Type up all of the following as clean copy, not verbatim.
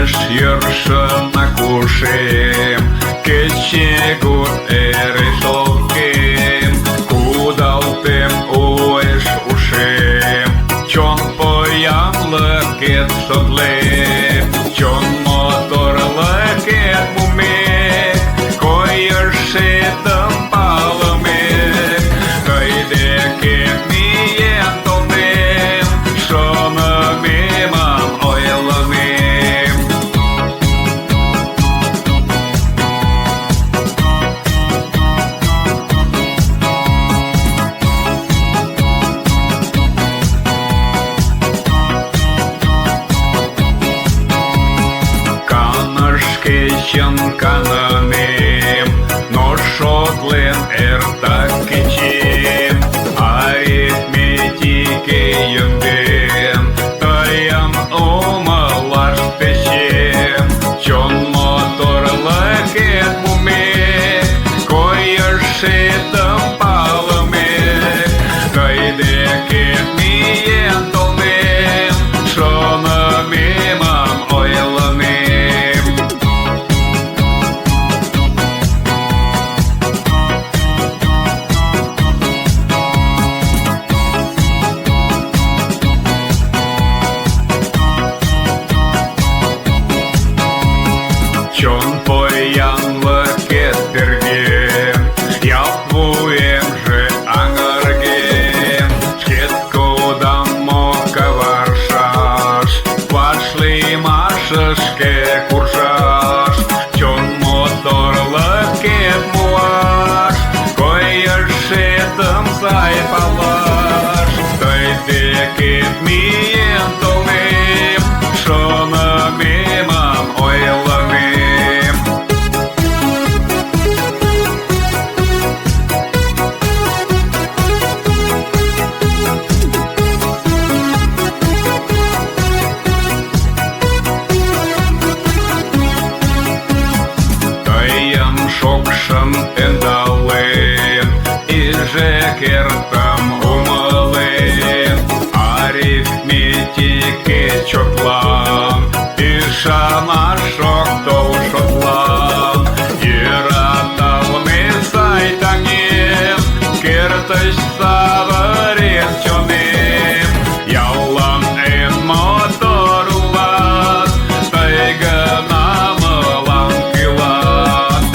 еш йоршана кушем, кечегу эрешовкем, кудалтем уэш ушем, чон поям лакет шотлем, чон мотор лакет мумек, койершетам паламек, кайдекет миен тонем, шона мемам ойламем. Kanarsketjen kananem, no šodlen ertaketjem, arithmetike jundem, tajam omalar pechem, čon motor laket mumek, koyeršetam palamek, kaideket mien tolnem, šona memam oylanem. Чон поян лакет перген, ялпуем же ангарген, шкет кодам мока варшаш, пошли машашке куршаш, чон мотор лакет муаш, койершетам сай палаш, тайдекет миен толем, шона мемам ойламем. Таям шокшан эндален, ижекертам умален, арифметике чоклан, ишамашок тол шотлан, ераталме сайтанем, кертыш саварен чонем, яллан эн мотор улат, тайганамылан кылат.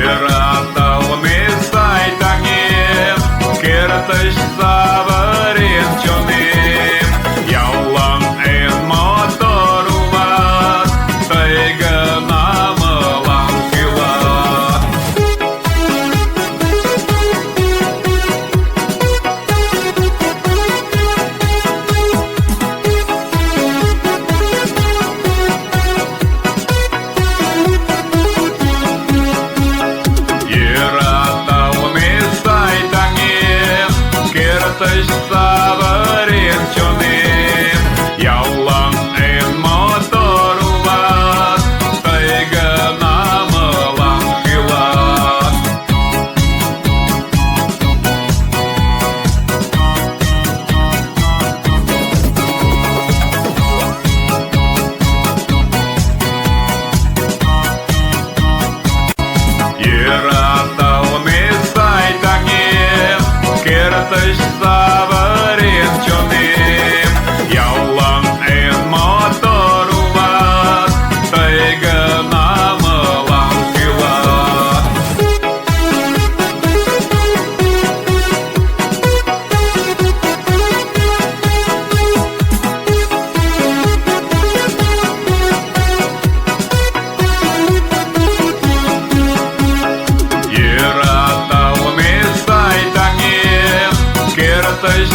Ераталме сайтанем, кертыш саварен чонем, яллан эн мотор улат, тайганамылан кылат. Ераталме сайтанем, кертыш саварен чонем, яллан эн мотор улат, тайганамылан кылат. Ераталме сайтанем, кертыш саварен чонем, яллан эн мотор улат, тайганамылан кылат. Ераталме сайтанем, кертыш